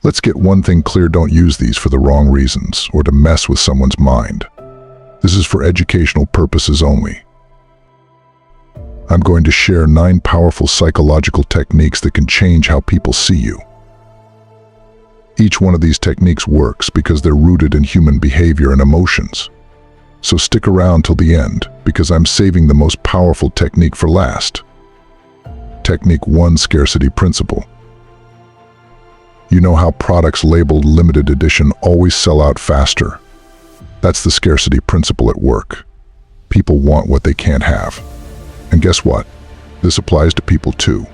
Let's get one thing clear: don't use these for the wrong reasons or to mess with someone's mind. This is for educational purposes only. I'm going to share 9 powerful psychological techniques that can change how people see you. Each one of these techniques works because they're rooted in human behavior and emotions. So stick around till the end, because I'm saving the most powerful technique for last. Technique 1: Scarcity Principle. You know how products labeled limited edition always sell out faster? That's the scarcity principle at work. People want what they can't have. And guess what? This applies to people too.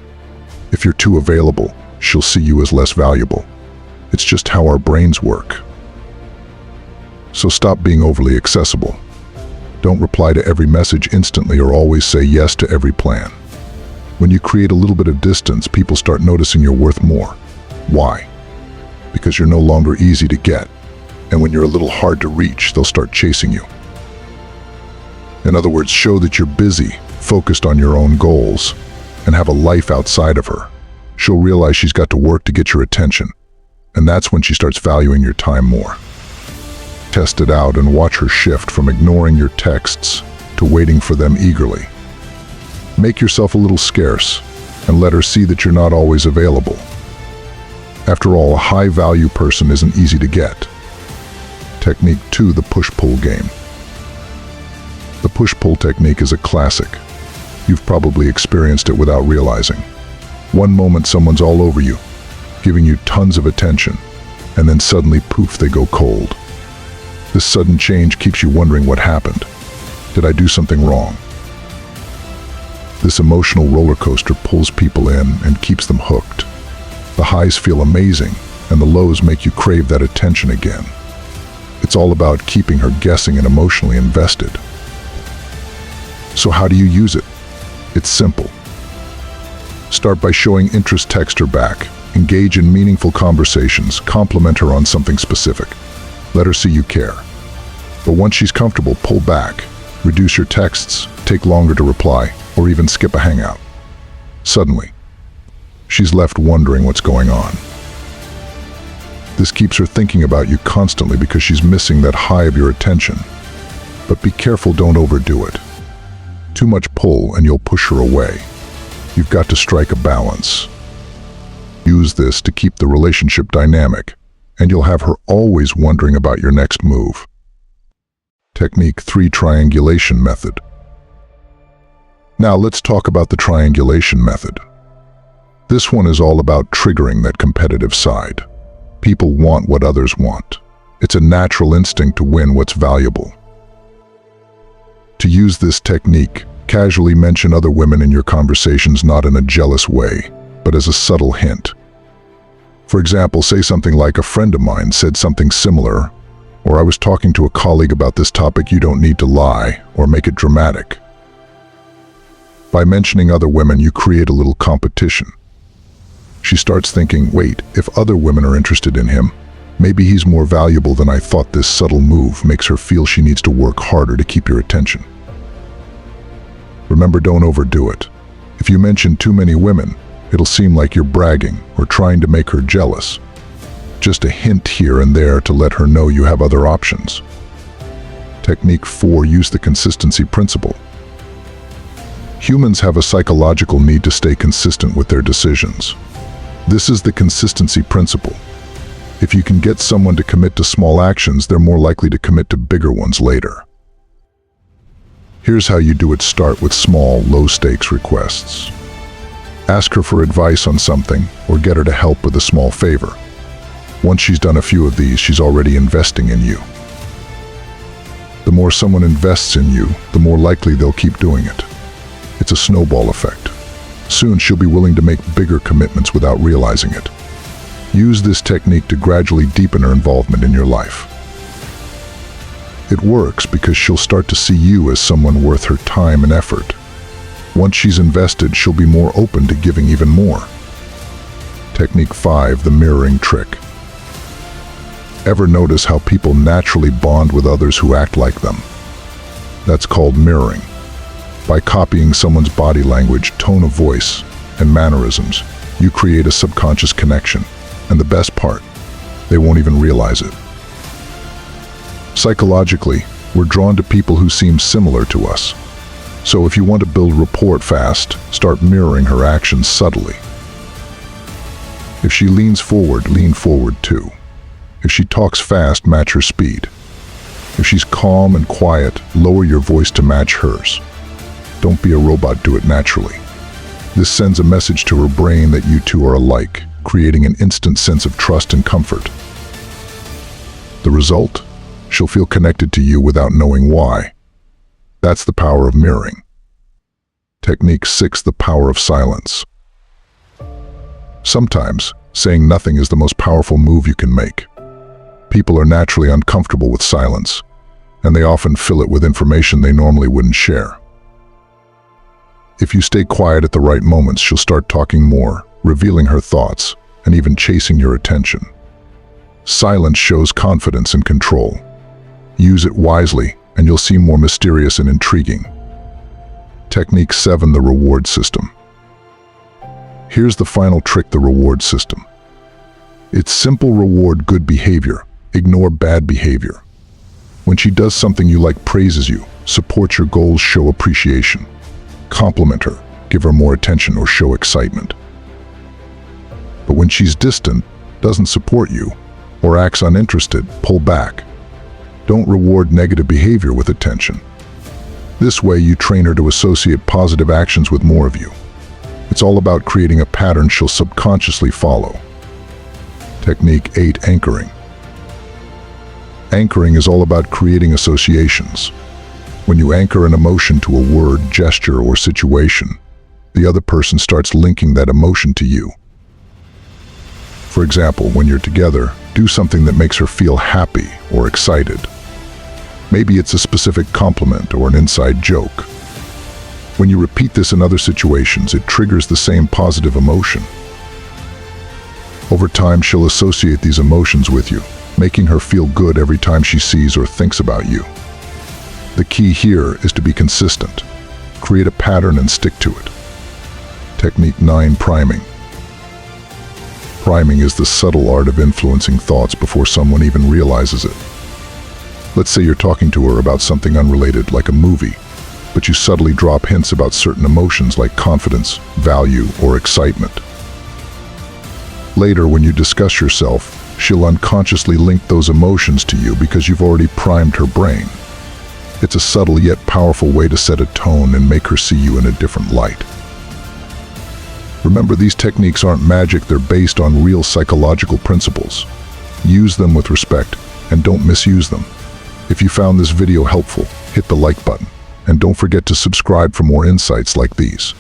If you're too available, she'll see you as less valuable. It's just how our brains work. So stop being overly accessible. Don't reply to every message instantly or always say yes to every plan. When you create a little bit of distance, people start noticing you're worth more. Why? Because you're no longer easy to get. And when you're a little hard to reach, they'll start chasing you. In other words, show that you're busy, focused on your own goals, and have a life outside of her. She'll realize she's got to work to get your attention. And that's when she starts valuing your time more. Test it out and watch her shift from ignoring your texts to waiting for them eagerly. Make yourself a little scarce and let her see that you're not always available. After all, a high-value person isn't easy to get. Technique 2: The push-pull game. The push-pull technique is a classic. You've probably experienced it without realizing. One moment someone's all over you, giving you tons of attention, and then suddenly, poof, they go cold. This sudden change keeps you wondering what happened. Did I do something wrong? This emotional roller coaster pulls people in and keeps them hooked. The highs feel amazing, and the lows make you crave that attention again. It's all about keeping her guessing and emotionally invested. So how do you use it? It's simple. Start by showing interest, text her back. Engage in meaningful conversations, compliment her on something specific. Let her see you care. But once she's comfortable, pull back. Reduce your texts, take longer to reply, or even skip a hangout. Suddenly, she's left wondering what's going on. This keeps her thinking about you constantly because she's missing that high of your attention. But be careful, don't overdo it. Too much pull and you'll push her away. You've got to strike a balance. Use this to keep the relationship dynamic, and you'll have her always wondering about your next move. Technique 3: Triangulation method. Now let's talk about the triangulation method. This one is all about triggering that competitive side. People want what others want. It's a natural instinct to win what's valuable. To use this technique, casually mention other women in your conversations, not in a jealous way, but as a subtle hint. For example, say something like, "A friend of mine said something similar," or "I was talking to a colleague about this topic." You don't need to lie or make it dramatic. By mentioning other women, you create a little competition. She starts thinking, wait, if other women are interested in him, maybe he's more valuable than I thought. This subtle move makes her feel she needs to work harder to keep your attention. Remember, don't overdo it. If you mention too many women, it'll seem like you're bragging or trying to make her jealous. Just a hint here and there to let her know you have other options. Technique 4: Use the consistency principle. Humans have a psychological need to stay consistent with their decisions. This is the consistency principle. If you can get someone to commit to small actions, they're more likely to commit to bigger ones later. Here's how you do it. Start with small, low-stakes requests. Ask her for advice on something or get her to help with a small favor. Once she's done a few of these, she's already investing in you. The more someone invests in you, the more likely they'll keep doing it. It's a snowball effect. Soon she'll be willing to make bigger commitments without realizing it. Use this technique to gradually deepen her involvement in your life. It works because she'll start to see you as someone worth her time and effort. Once she's invested, she'll be more open to giving even more. Technique 5: The mirroring trick. Ever notice how people naturally bond with others who act like them? That's called mirroring. By copying someone's body language, tone of voice, and mannerisms, you create a subconscious connection. And the best part, They won't even realize it. Psychologically, we're drawn to people who seem similar to us. So if you want to build rapport fast, start mirroring her actions subtly. If she leans forward, lean forward too. If she talks fast, match her speed. If she's calm and quiet, lower your voice to match hers. Don't be a robot, do it naturally. This sends a message to her brain that you two are alike, creating an instant sense of trust and comfort. The result? She'll feel connected to you without knowing why. That's the power of mirroring. Technique 6, the power of silence. Sometimes, saying nothing is the most powerful move you can make. People are naturally uncomfortable with silence, and they often fill it with information they normally wouldn't share. If you stay quiet at the right moments, she'll start talking more, revealing her thoughts, and even chasing your attention. Silence shows confidence and control. Use it wisely, and you'll seem more mysterious and intriguing. Technique 7, the reward system. Here's the final trick, the reward system. It's simple: reward good behavior, ignore bad behavior. When she does something you like, praises you, support your goals, show appreciation. Compliment her, give her more attention, or show excitement. But when she's distant, doesn't support you, or acts uninterested, pull back. Don't reward negative behavior with attention. This way you train her to associate positive actions with more of you. It's all about creating a pattern she'll subconsciously follow. Technique 8, anchoring. Anchoring is all about creating associations. When you anchor an emotion to a word, gesture, or situation, the other person starts linking that emotion to you. For example, when you're together, do something that makes her feel happy or excited. Maybe it's a specific compliment or an inside joke. When you repeat this in other situations, it triggers the same positive emotion. Over time, she'll associate these emotions with you, making her feel good every time she sees or thinks about you. The key here is to be consistent. Create a pattern and stick to it. Technique 9, priming. Priming is the subtle art of influencing thoughts before someone even realizes it. Let's say you're talking to her about something unrelated, like a movie, but you subtly drop hints about certain emotions like confidence, value, or excitement. Later, when you discuss yourself, she'll unconsciously link those emotions to you because you've already primed her brain. It's a subtle yet powerful way to set a tone and make her see you in a different light. Remember, these techniques aren't magic, they're based on real psychological principles. Use them with respect, and don't misuse them. If you found this video helpful, hit the like button, and don't forget to subscribe for more insights like these.